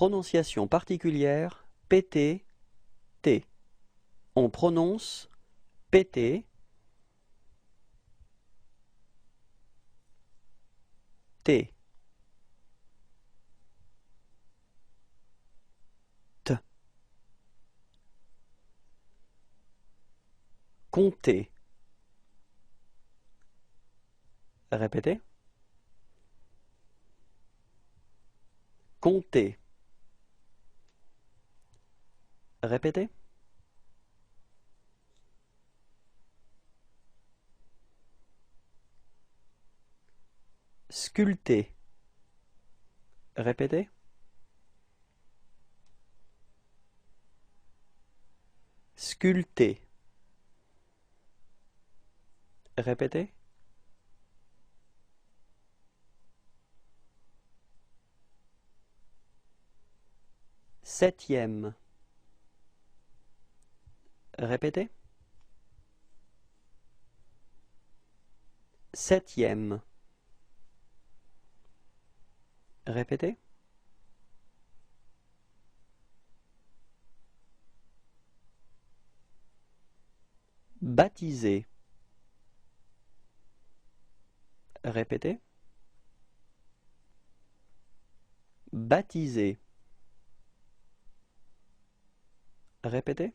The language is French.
Prononciation particulière, pt, t. On prononce pt, t. T. Compter. Répétez. Compter. Répétez. Sculpter. Répétez. Sculpter. Répétez. Septième. Répétez. Septième. Répétez. Baptiser. Répétez. Baptiser. Répétez.